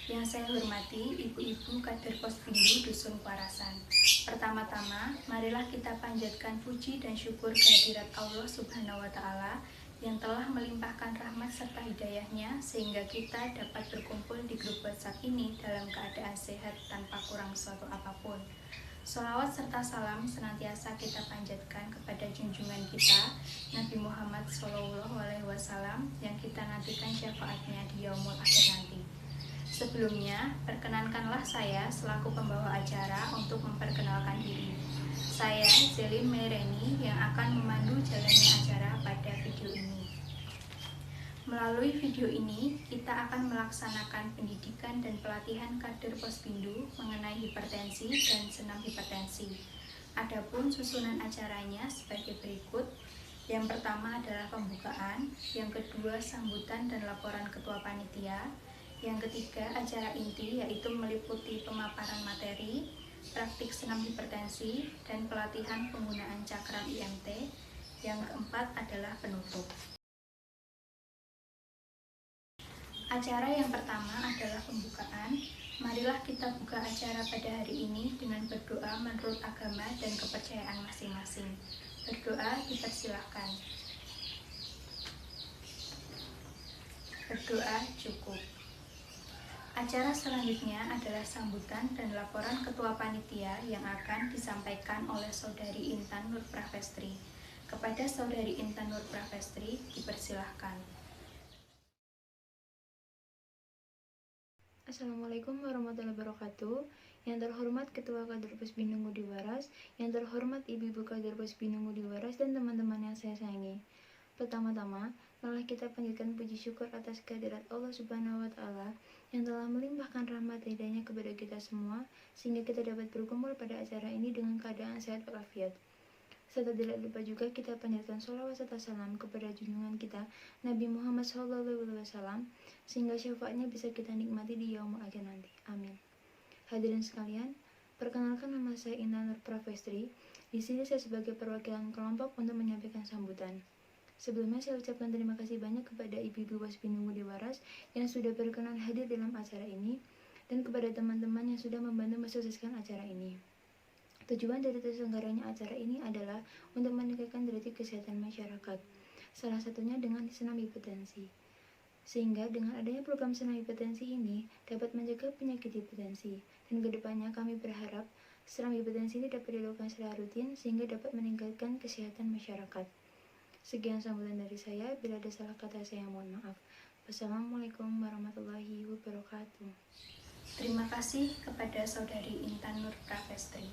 Yang saya hormati ibu-ibu kader Posbindu Dusun Kuarasan. Pertama-tama, marilah kita panjatkan puji dan syukur kehadirat Allah Subhanahu wa Ta'ala yang telah melimpahkan rahmat serta hidayahnya sehingga kita dapat berkumpul di grup WhatsApp ini dalam keadaan sehat tanpa kurang suatu apapun. Sholawat serta salam senantiasa kita panjatkan kepada junjungan kita Nabi Muhammad SAW yang kita nantikan syafaatnya di yaumul akhir nanti. Sebelumnya, perkenankanlah saya selaku pembawa acara untuk memperkenalkan diri. Saya Zelin Mereni yang akan memandu jalannya acara pada video ini. Melalui video ini, kita akan melaksanakan pendidikan dan pelatihan kader Posbindu mengenai hipertensi dan senam hipertensi. Adapun susunan acaranya sebagai berikut. Yang pertama adalah pembukaan, yang kedua sambutan dan laporan ketua panitia, yang ketiga acara inti yaitu meliputi pemaparan materi, praktik senam hipertensi, dan pelatihan penggunaan cakram IMT. Yang keempat adalah penutup. Acara yang pertama adalah pembukaan. Marilah kita buka acara pada hari ini dengan berdoa menurut agama dan kepercayaan masing-masing. Berdoa dipersilahkan. Berdoa cukup. Acara selanjutnya adalah sambutan dan laporan ketua panitia yang akan disampaikan oleh Saudari Intan Nur Pravestri. Kepada Saudari Intan Nur Pravestri dipersilahkan. Assalamualaikum warahmatullahi wabarakatuh. Yang terhormat Ketua Kader Posbindu Ngudi Waras, yang terhormat Ibu-ibu Kader Posbindu Ngudi Waras dan teman-teman yang saya sayangi. Pertama-tama, marilah kita panjatkan puji syukur atas kehadirat Allah Subhanahu wa Ta'ala yang telah melimpahkan rahmat hidayahnya kepada kita semua sehingga kita dapat berkumpul pada acara ini dengan keadaan sehat walafiat. Serta tidak lupa juga kita panjatkan sholawat serta salam kepada junjungan kita Nabi Muhammad SAW sehingga syafaatnya bisa kita nikmati di yaumul akhir nanti. Amin. Hadirin sekalian, perkenalkan nama saya Intan Nur Pravestri. Di sini saya sebagai perwakilan kelompok untuk menyampaikan sambutan. Sebelumnya saya ucapkan terima kasih banyak kepada Ibu-ibu Posbindu Ngudi Waras yang sudah berkenan hadir dalam acara ini dan kepada teman-teman yang sudah membantu mensukseskan acara ini. Tujuan dari terselenggaranya acara ini adalah untuk meningkatkan derajat kesehatan masyarakat, salah satunya dengan senam hipertensi. Sehingga dengan adanya program senam hipertensi ini dapat mencegah penyakit hipertensi, dan kedepannya kami berharap senam hipertensi ini dapat dilakukan secara rutin sehingga dapat meningkatkan kesehatan masyarakat. Sekian sambutan dari saya, bila ada salah kata saya mohon maaf. Wassalamualaikum warahmatullahi wabarakatuh. Terima kasih kepada Saudari Intan Nur Pravestri.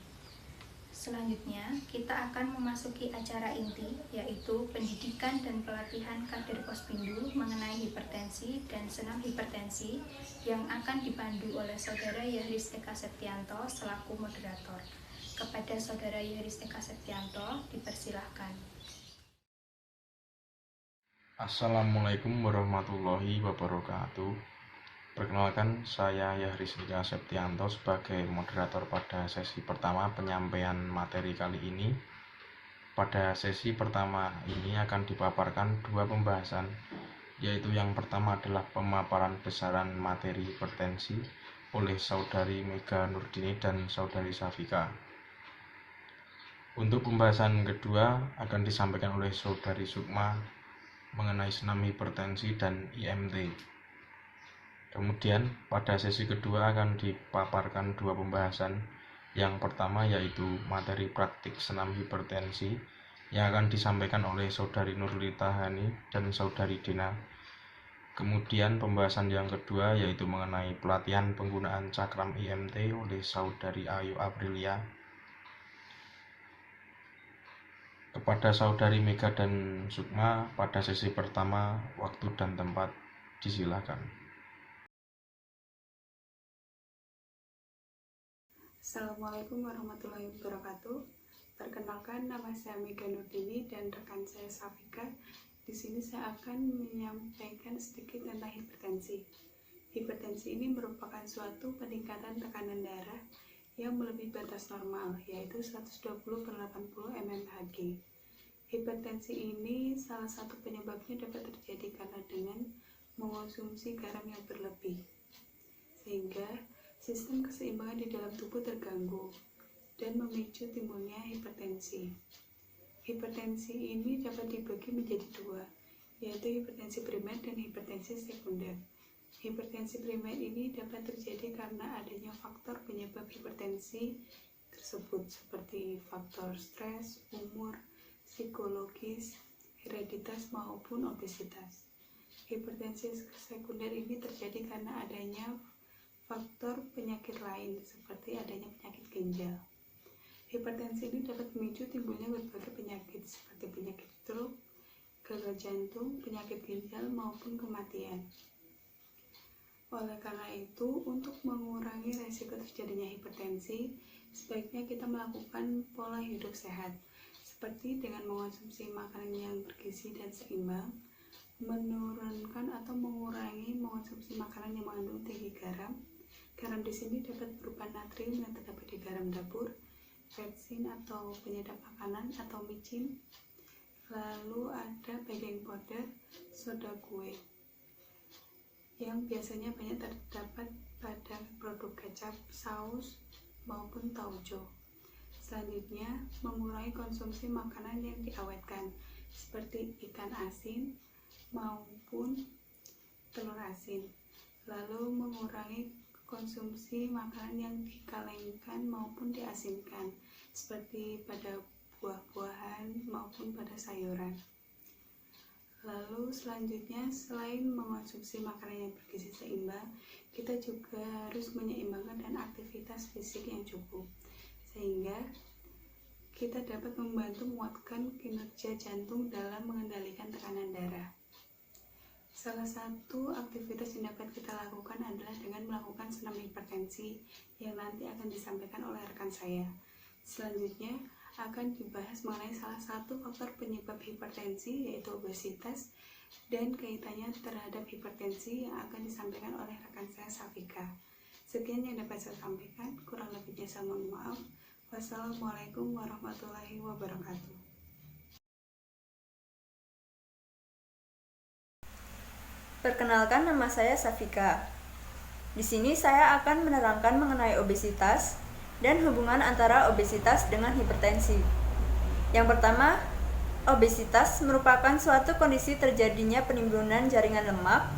Selanjutnya, kita akan memasuki acara inti, yaitu pendidikan dan pelatihan kader Posbindu mengenai hipertensi dan senam hipertensi yang akan dipandu oleh Saudara Yahris Eka Septianto selaku moderator. Kepada Saudara Yahris Eka Septianto, dipersilahkan. Assalamualaikum warahmatullahi wabarakatuh. Perkenalkan, saya Yahris Eka Septianto sebagai moderator pada sesi pertama penyampaian materi kali ini. Pada sesi pertama ini akan dipaparkan dua pembahasan, yaitu yang pertama adalah pemaparan besaran materi hipertensi oleh Saudari Mega Nurdini dan Saudari Safika. Untuk pembahasan kedua akan disampaikan oleh Saudari Sukma mengenai senam hipertensi dan IMT. Kemudian pada sesi kedua akan dipaparkan dua pembahasan. Yang pertama yaitu materi praktik senam hipertensi yang akan disampaikan oleh Saudari Nurlita Hani dan Saudari Dina. Kemudian pembahasan yang kedua yaitu mengenai pelatihan penggunaan cakram IMT oleh Saudari Ayu Aprilia. Kepada Saudari Mega dan Sukma pada sesi pertama, waktu dan tempat disilakan. Assalamualaikum warahmatullahi wabarakatuh. Perkenalkan, nama saya Mega Nurdini dan rekan saya Safika. Di sini saya akan menyampaikan sedikit tentang hipertensi. Hipertensi ini merupakan suatu peningkatan tekanan darah yang melebihi batas normal, yaitu 120/80 mmHg. Hipertensi ini salah satu penyebabnya dapat terjadi karena dengan mengonsumsi garam yang berlebih. sehingga sistem keseimbangan di dalam tubuh terganggu dan memicu timbulnya hipertensi. Hipertensi ini dapat dibagi menjadi dua, yaitu hipertensi primer dan hipertensi sekunder. Hipertensi primer ini dapat terjadi karena adanya faktor penyebab hipertensi tersebut seperti faktor stres, umur, psikologis, hereditas maupun obesitas. Hipertensi sekunder ini terjadi karena adanya faktor penyakit lain seperti adanya penyakit ginjal. Hipertensi ini dapat memicu timbulnya berbagai penyakit seperti penyakit stroke, gagal jantung, penyakit ginjal maupun kematian. Oleh karena itu, untuk mengurangi resiko terjadinya hipertensi, sebaiknya kita melakukan pola hidup sehat, seperti dengan mengonsumsi makanan yang bergizi dan seimbang, menurunkan atau mengurangi mengonsumsi makanan yang mengandung tinggi garam. Garam di sini dapat berupa natrium yang terdapat di garam dapur, vetsin atau penyedap makanan atau micin, lalu ada baking powder, soda kue, yang biasanya banyak terdapat pada produk kecap, saus, maupun tauco. Selanjutnya, mengurangi konsumsi makanan yang diawetkan, seperti ikan asin maupun telur asin. Lalu mengurangi konsumsi makanan yang dikalengkan maupun diasinkan, seperti pada buah-buahan maupun pada sayuran. Lalu selanjutnya, selain mengonsumsi makanan yang bergizi seimbang, kita juga harus menyeimbangkan dan aktivitas fisik yang cukup, sehingga kita dapat membantu menguatkan kinerja jantung dalam mengendalikan tekanan darah. Salah satu aktivitas yang dapat kita lakukan adalah dengan melakukan senam hipertensi yang nanti akan disampaikan oleh rekan saya. Selanjutnya akan dibahas mengenai salah satu faktor penyebab hipertensi, yaitu obesitas, dan kaitannya terhadap hipertensi yang akan disampaikan oleh rekan saya Safika. Sekian yang dapat saya sampaikan, kurang lebihnya saya mohon maaf. Wassalamualaikum warahmatullahi wabarakatuh. Perkenalkan, nama saya Safika. Di sini saya akan menerangkan mengenai obesitas dan hubungan antara obesitas dengan hipertensi. Yang pertama, obesitas merupakan suatu kondisi terjadinya penimbunan jaringan lemak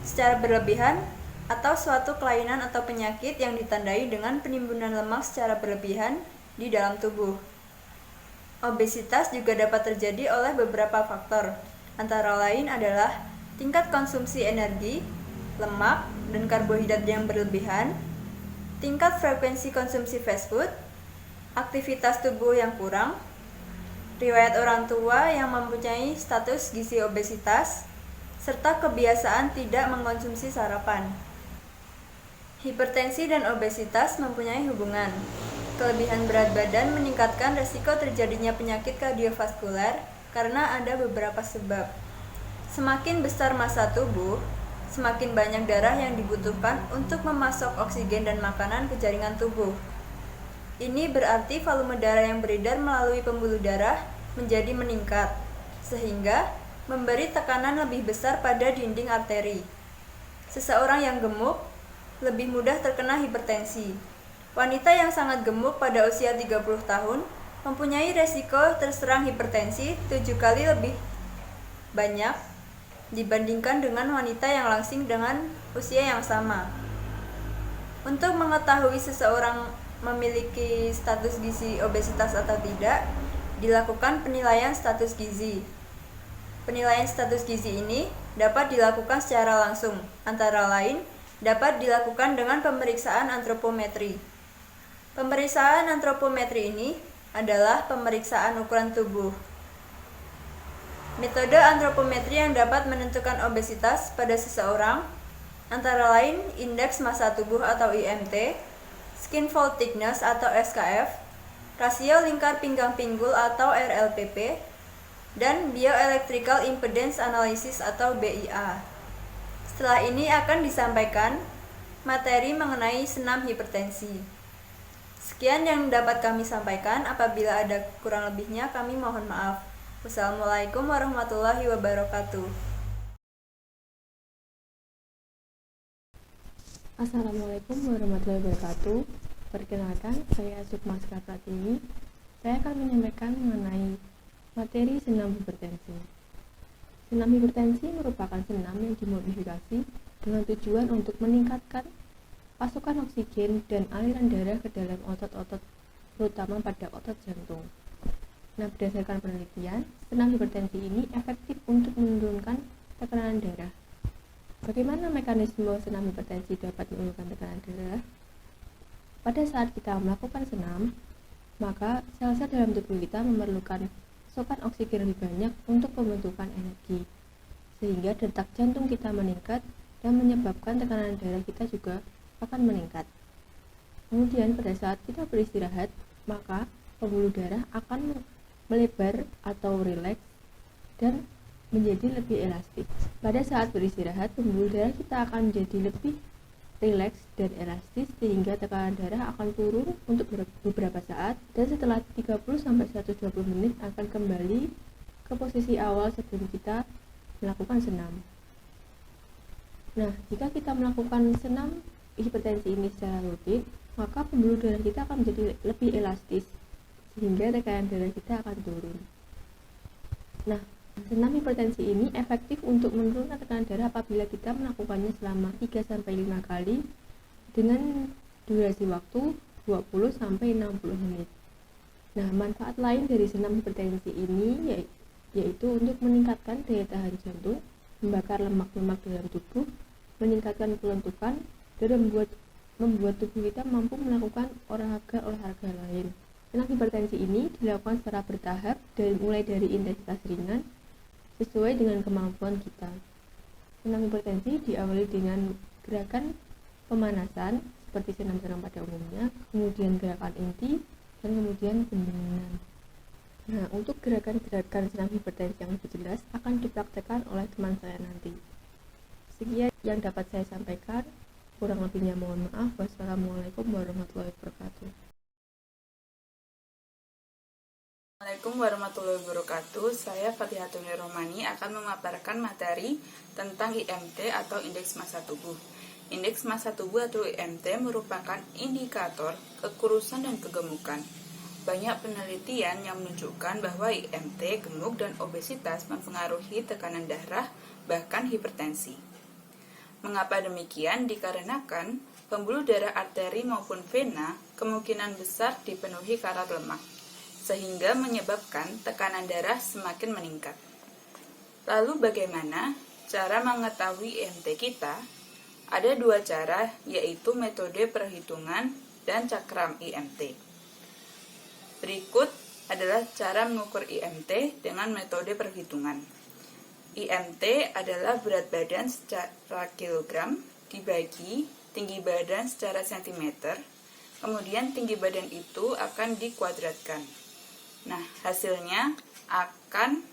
secara berlebihan atau suatu kelainan atau penyakit yang ditandai dengan penimbunan lemak secara berlebihan di dalam tubuh. Obesitas juga dapat terjadi oleh beberapa faktor, antara lain adalah tingkat konsumsi energi, lemak, dan karbohidrat yang berlebihan, tingkat frekuensi konsumsi fast food, aktivitas tubuh yang kurang, riwayat orang tua yang mempunyai status gizi obesitas, serta kebiasaan tidak mengkonsumsi sarapan. Hipertensi dan obesitas mempunyai hubungan. Kelebihan berat badan meningkatkan risiko terjadinya penyakit kardiovaskuler karena ada beberapa sebab. Semakin besar massa tubuh, semakin banyak darah yang dibutuhkan untuk memasok oksigen dan makanan ke jaringan tubuh. Ini berarti volume darah yang beredar melalui pembuluh darah menjadi meningkat, sehingga memberi tekanan lebih besar pada dinding arteri. Seseorang yang gemuk lebih mudah terkena hipertensi. Wanita yang sangat gemuk pada usia 30 tahun mempunyai resiko terserang hipertensi 7 kali lebih banyak dibandingkan dengan wanita yang langsing dengan usia yang sama. Untuk mengetahui seseorang memiliki status gizi obesitas atau tidak, dilakukan penilaian status gizi. Penilaian status gizi ini dapat dilakukan secara langsung, antara lain dapat dilakukan dengan pemeriksaan antropometri. Pemeriksaan antropometri ini adalah pemeriksaan ukuran tubuh. Metode antropometri yang dapat menentukan obesitas pada seseorang antara lain indeks massa tubuh atau IMT, skin fold thickness atau SKF, rasio lingkar pinggang pinggul atau RLPP, dan bioelectrical impedance analysis atau BIA. Setelah ini akan disampaikan materi mengenai senam hipertensi. Sekian yang dapat kami sampaikan, apabila ada kurang lebihnya kami mohon maaf. Wassalamualaikum warahmatullahi wabarakatuh. Assalamualaikum warahmatullahi wabarakatuh. Perkenalkan, saya Sukma Pratiwi. Saya akan menyampaikan mengenai materi senam hipertensi. Senam hipertensi merupakan senam yang dimodifikasi dengan tujuan untuk meningkatkan pasokan oksigen dan aliran darah ke dalam otot-otot, terutama pada otot jantung. Nah, berdasarkan penelitian, senam hipertensi ini efektif untuk menurunkan tekanan darah. Bagaimana mekanisme senam hipertensi dapat menurunkan tekanan darah? Pada saat kita melakukan senam, maka sel-sel dalam tubuh kita memerlukan pasokan oksigen lebih banyak untuk pembentukan energi, sehingga detak jantung kita meningkat dan menyebabkan tekanan darah kita juga akan meningkat. Kemudian pada saat kita beristirahat, maka pembuluh darah akan melebar atau rileks dan menjadi lebih elastis. Pada saat beristirahat, pembuluh darah kita akan menjadi lebih rileks dan elastis sehingga tekanan darah akan turun untuk beberapa saat dan setelah 30-120 menit akan kembali ke posisi awal sebelum kita melakukan senam. Nah, jika kita melakukan senam hipertensi ini secara rutin, maka pembuluh darah kita akan menjadi lebih elastis sehingga tekanan darah kita akan turun. Nah, senam hipertensi ini efektif untuk menurunkan tekanan darah apabila kita melakukannya selama 3-5 kali dengan durasi waktu 20-60 menit. Nah, manfaat lain dari senam hipertensi ini yaitu untuk meningkatkan daya tahan jantung, membakar lemak-lemak dalam tubuh, meningkatkan kelentukan, dan membuat tubuh kita mampu melakukan olahraga lain. Senam hipertensi ini dilakukan secara bertahap mulai dari intensitas ringan sesuai dengan kemampuan kita. Senam hipertensi diawali dengan gerakan pemanasan seperti senam-senam pada umumnya, kemudian gerakan inti, dan kemudian pendinginan. Nah, untuk gerakan-gerakan senam hipertensi yang lebih jelas akan dipraktekkan oleh teman saya nanti. Sekian yang dapat saya sampaikan. Kurang lebihnya mohon maaf. Wassalamualaikum warahmatullahi wabarakatuh. Assalamualaikum warahmatullahi wabarakatuh. Saya Fathihatun Romani akan memaparkan materi tentang IMT atau Indeks Massa Tubuh. Indeks Massa Tubuh atau IMT merupakan indikator kekurusan dan kegemukan. Banyak penelitian yang menunjukkan bahwa IMT, gemuk, dan obesitas mempengaruhi tekanan darah, bahkan hipertensi. Mengapa demikian? Dikarenakan pembuluh darah arteri maupun vena kemungkinan besar dipenuhi karat lemak, sehingga menyebabkan tekanan darah semakin meningkat. Lalu bagaimana cara mengetahui IMT kita? Ada dua cara, yaitu metode perhitungan dan cakram IMT. Berikut adalah cara mengukur IMT dengan metode perhitungan. IMT adalah berat badan secara kilogram dibagi tinggi badan secara sentimeter, kemudian tinggi badan itu akan dikuadratkan. Nah, hasilnya akan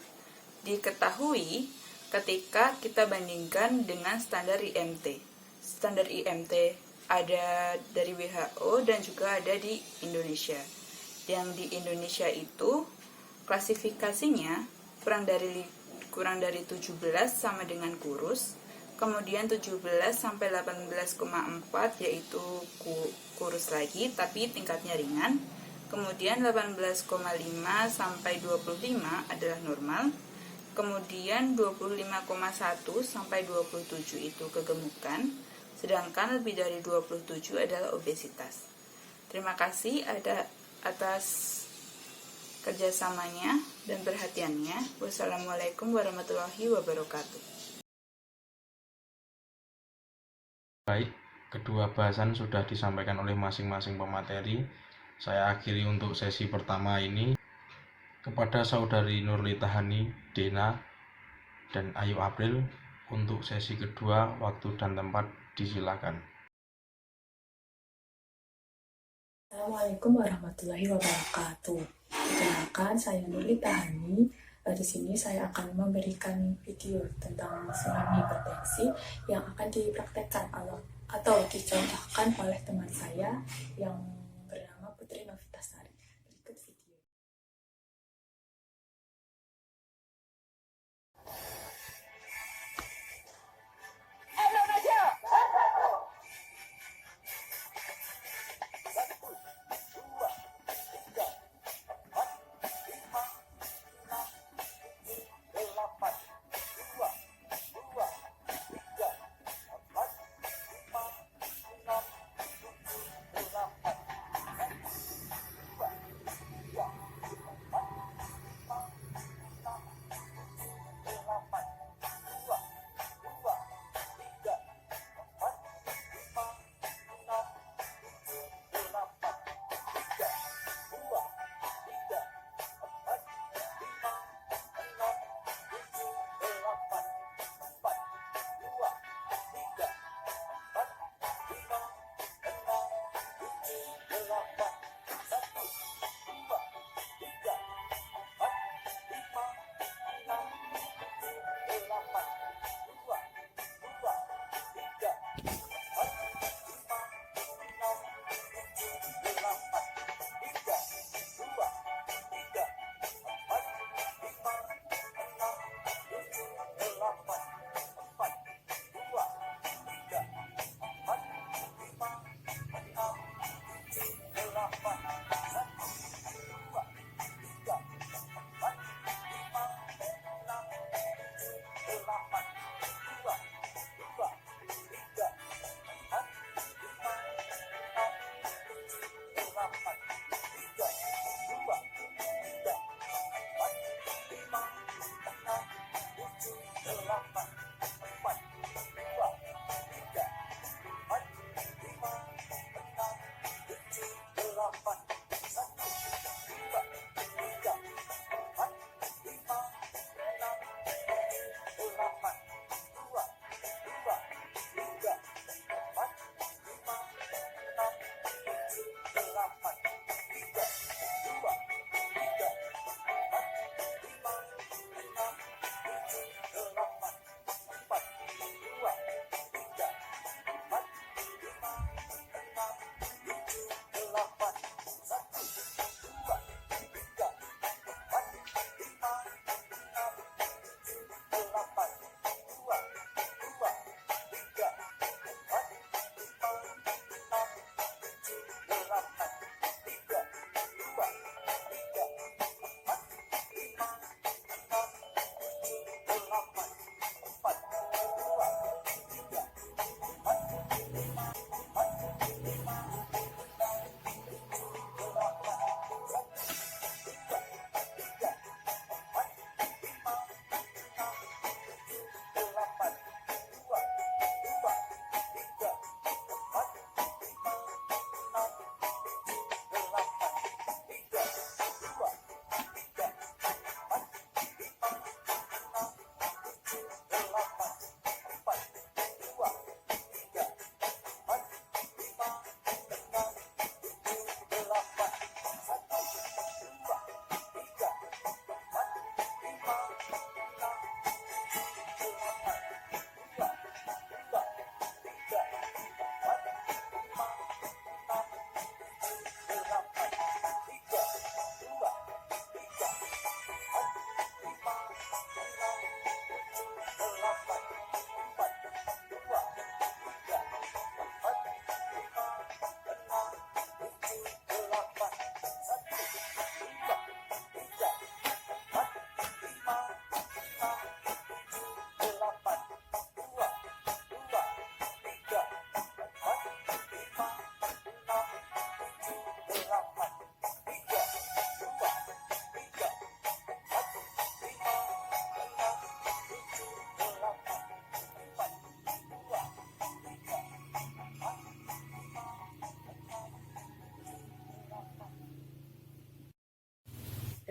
diketahui ketika kita bandingkan dengan standar IMT. Standar IMT ada dari WHO dan juga ada di Indonesia. Yang di Indonesia itu klasifikasinya kurang dari 17 sama dengan kurus, kemudian 17 sampai 18,4 yaitu kurus lagi tapi tingkatnya ringan, kemudian 18,5 sampai 25 adalah normal, kemudian 25,1 sampai 27 itu kegemukan, sedangkan lebih dari 27 adalah obesitas. Terima kasih atas kerjasamanya dan perhatiannya. Wassalamualaikum warahmatullahi wabarakatuh. Baik, kedua bahasan sudah disampaikan oleh masing-masing pemateri. Saya akhiri untuk sesi pertama ini. Kepada saudari Nurlita Hani, Dena, dan Ayu April, untuk sesi kedua, waktu dan tempat disilakan. Assalamualaikum warahmatullahi wabarakatuh. Perkenalkan, saya Nurlita Hani. Di sini saya akan memberikan video tentang senam hipertensi yang akan dipraktekkan atau dicontohkan oleh teman saya yang bernama Putri Novitasari. Berikut video.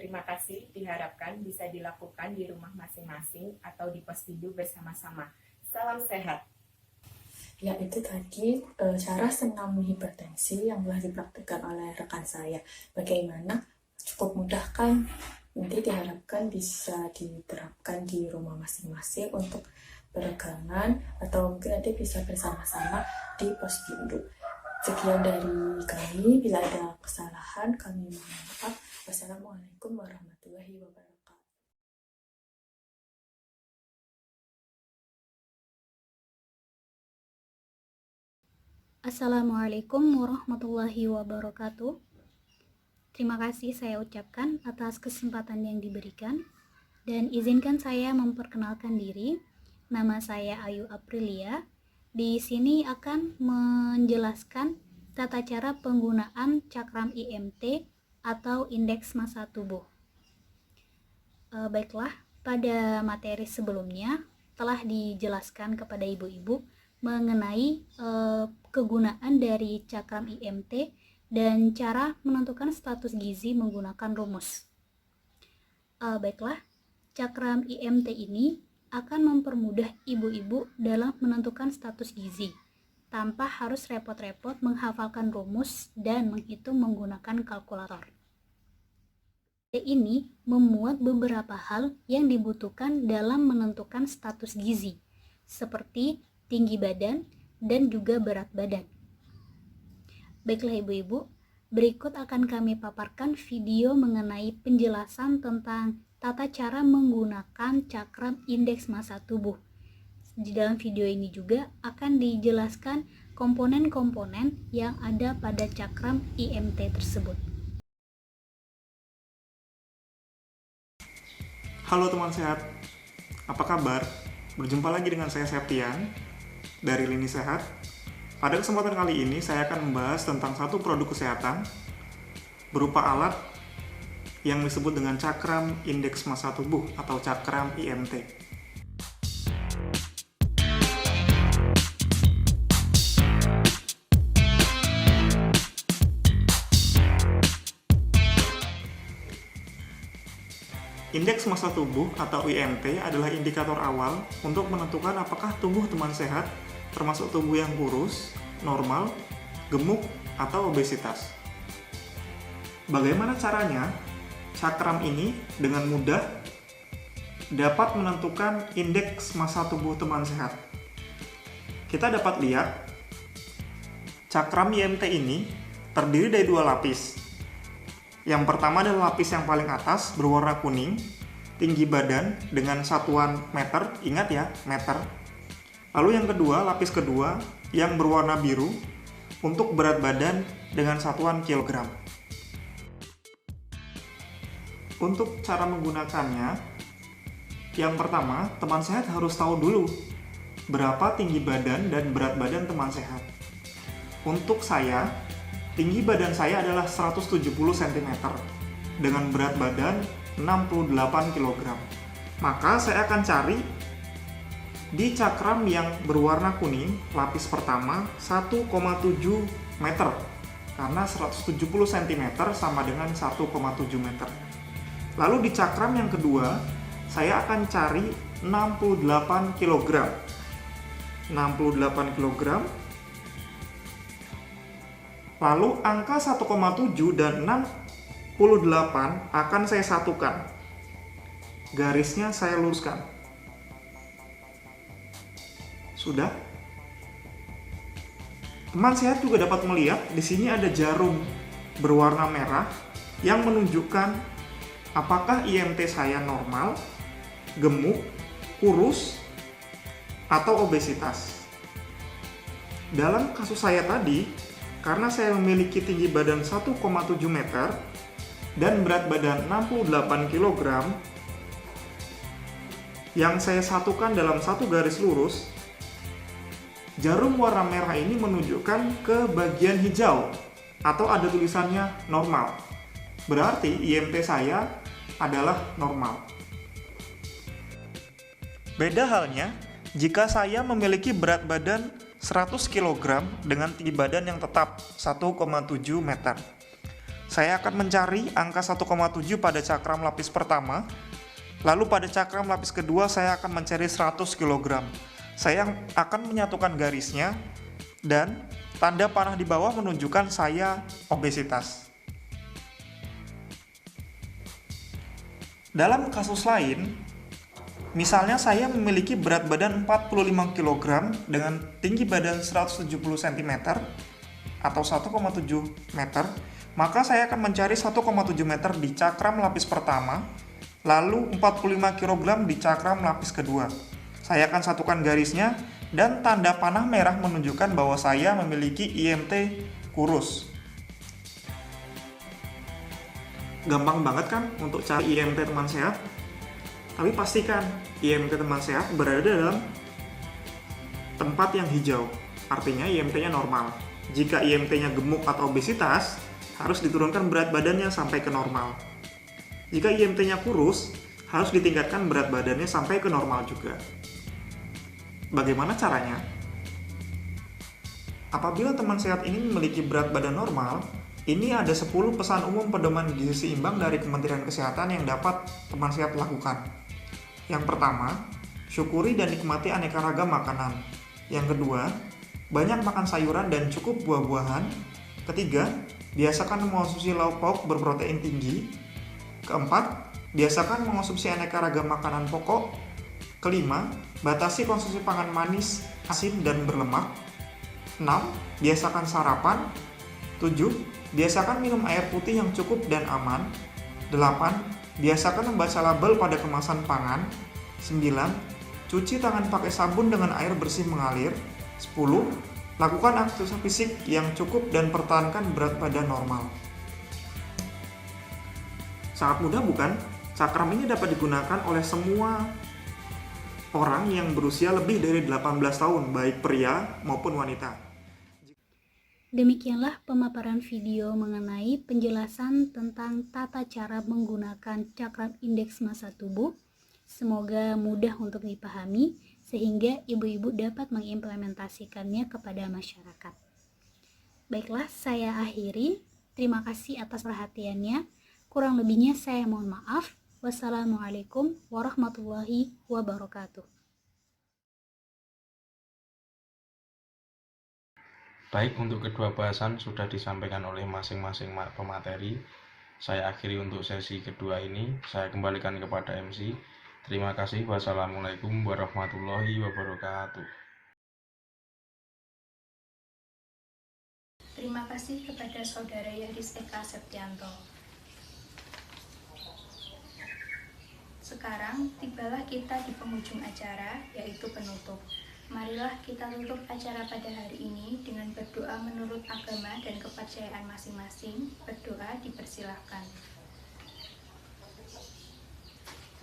Terima kasih, diharapkan bisa dilakukan di rumah masing-masing atau di posbindu bersama-sama. Salam sehat. Ya, itu tadi cara senam hipertensi yang telah dipraktikkan oleh rekan saya. Bagaimana? Cukup mudah kan? Nanti diharapkan bisa diterapkan di rumah masing-masing untuk peregangan atau mungkin nanti bisa bersama-sama di posbindu. Sekian dari kami, bila ada kesalahan kami mohon maaf. Wassalamualaikum warahmatullahi wabarakatuh. Assalamualaikum warahmatullahi wabarakatuh. Terima kasih saya ucapkan atas kesempatan yang diberikan dan izinkan saya memperkenalkan diri. Nama saya Ayu Aprilia. Di sini akan menjelaskan tata cara penggunaan cakram IMT atau indeks massa tubuh. Baiklah, pada materi sebelumnya telah dijelaskan kepada ibu-ibu mengenai kegunaan dari cakram IMT dan cara menentukan status gizi menggunakan rumus. Baiklah, cakram IMT ini akan mempermudah ibu-ibu dalam menentukan status gizi tanpa harus repot-repot menghafalkan rumus dan menghitung menggunakan kalkulator. Ini memuat beberapa hal yang dibutuhkan dalam menentukan status gizi, seperti tinggi badan dan juga berat badan. Baiklah ibu-ibu, berikut akan kami paparkan video mengenai penjelasan tentang tata cara menggunakan cakram indeks massa tubuh. Di dalam video ini juga akan dijelaskan komponen-komponen yang ada pada cakram IMT tersebut. Halo teman sehat, apa kabar? Berjumpa lagi dengan saya Septian dari Lini Sehat. Pada kesempatan kali ini saya akan membahas tentang satu produk kesehatan berupa alat yang disebut dengan cakram indeks massa tubuh atau cakram IMT. Indeks massa tubuh atau IMT adalah indikator awal untuk menentukan apakah tubuh teman sehat, termasuk tubuh yang kurus, normal, gemuk, atau obesitas. Bagaimana caranya? Cakram ini dengan mudah dapat menentukan indeks massa tubuh teman sehat. Kita dapat lihat, cakram IMT ini terdiri dari dua lapis. Yang pertama adalah lapis yang paling atas berwarna kuning, tinggi badan dengan satuan meter, ingat ya, meter. Lalu yang kedua, lapis kedua yang berwarna biru untuk berat badan dengan satuan kilogram. Untuk cara menggunakannya, yang pertama, teman sehat harus tahu dulu berapa tinggi badan dan berat badan teman sehat. Untuk saya, tinggi badan saya adalah 170 cm dengan berat badan 68 kg. Maka saya akan cari di cakram yang berwarna kuning, lapis pertama 1,7 meter. Karena 170 cm sama dengan 1,7 meter. Lalu di cakram yang kedua, saya akan cari 68 kg. 68 kg. Lalu angka 1,7 dan 68 akan saya satukan. Garisnya saya luruskan. Sudah? Teman sehat juga dapat melihat di sini ada jarum berwarna merah yang menunjukkan apakah IMT saya normal, gemuk, kurus, atau obesitas. Dalam kasus saya tadi, karena saya memiliki tinggi badan 1,7 meter dan berat badan 68 kg, yang saya satukan dalam satu garis lurus, jarum warna merah ini menunjukkan ke bagian hijau atau ada tulisannya normal. Berarti IMT saya adalah normal. Beda halnya jika saya memiliki berat badan 100 kg dengan tinggi badan yang tetap 1,7 meter. saya akan mencari angka 1,7 pada cakram lapis pertama. Lalu pada cakram lapis kedua saya akan mencari 100 kg. Saya akan menyatukan garisnya dan tanda panah di bawah menunjukkan saya obesitas. Dalam kasus lain, misalnya saya memiliki berat badan 45 kg dengan tinggi badan 170 cm atau 1,7 meter, maka saya akan mencari 1,7 meter di cakram lapis pertama, lalu 45 kg di cakram lapis kedua. Saya akan satukan garisnya dan tanda panah merah menunjukkan bahwa saya memiliki IMT kurus. Gampang banget kan untuk cari IMT teman sehat? Tapi pastikan IMT teman sehat berada dalam tempat yang hijau, artinya IMT-nya normal. Jika IMT-nya gemuk atau obesitas, harus diturunkan berat badannya sampai ke normal. Jika IMT-nya kurus, harus ditingkatkan berat badannya sampai ke normal juga. Bagaimana caranya? Apabila teman sehat ini memiliki berat badan normal, ini ada 10 pesan umum pedoman gizi seimbang dari Kementerian Kesehatan yang dapat teman sehat lakukan. Yang pertama, syukuri dan nikmati aneka ragam makanan. Yang kedua, banyak makan sayuran dan cukup buah-buahan. Ketiga, biasakan mengonsumsi lauk pauk berprotein tinggi. Keempat, biasakan mengonsumsi aneka ragam makanan pokok. Kelima, batasi konsumsi pangan manis, asin, dan berlemak. 6. Biasakan sarapan. 7. Biasakan minum air putih yang cukup dan aman. 8. Biasakan membaca label pada kemasan pangan. 9. Cuci tangan pakai sabun dengan air bersih mengalir. 10. Lakukan aktivitas fisik yang cukup dan pertahankan berat badan normal. Sangat mudah bukan? Cakram ini dapat digunakan oleh semua orang yang berusia lebih dari 18 tahun, baik pria maupun wanita. Demikianlah pemaparan video mengenai penjelasan tentang tata cara menggunakan cakram indeks massa tubuh. Semoga mudah untuk dipahami sehingga ibu-ibu dapat mengimplementasikannya kepada masyarakat. Baiklah, saya akhiri. Terima kasih atas perhatiannya. Kurang lebihnya saya mohon maaf. Wassalamualaikum warahmatullahi wabarakatuh. Baik, untuk kedua bahasan sudah disampaikan oleh masing-masing pemateri. Saya akhiri untuk sesi kedua ini. Saya kembalikan kepada MC. Terima kasih. Wassalamualaikum warahmatullahi wabarakatuh. Terima kasih kepada Saudara Yadis Eka Septianto. Sekarang tibalah kita di penghujung acara, yaitu penutup. Marilah kita tutup acara pada hari ini dengan berdoa menurut agama dan kepercayaan masing-masing. Berdoa dipersilahkan.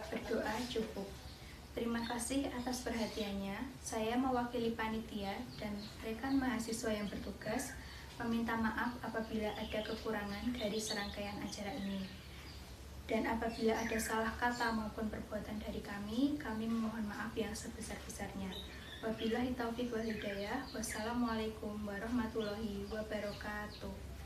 Berdoa cukup. Terima kasih atas perhatiannya. Saya mewakili panitia dan rekan mahasiswa yang bertugas meminta maaf apabila ada kekurangan dari serangkaian acara ini. Dan apabila ada salah kata maupun perbuatan dari kami memohon maaf yang sebesar-besarnya. Wabillahi taufiq wal hidayah. Wassalamualaikum warahmatullahi wabarakatuh.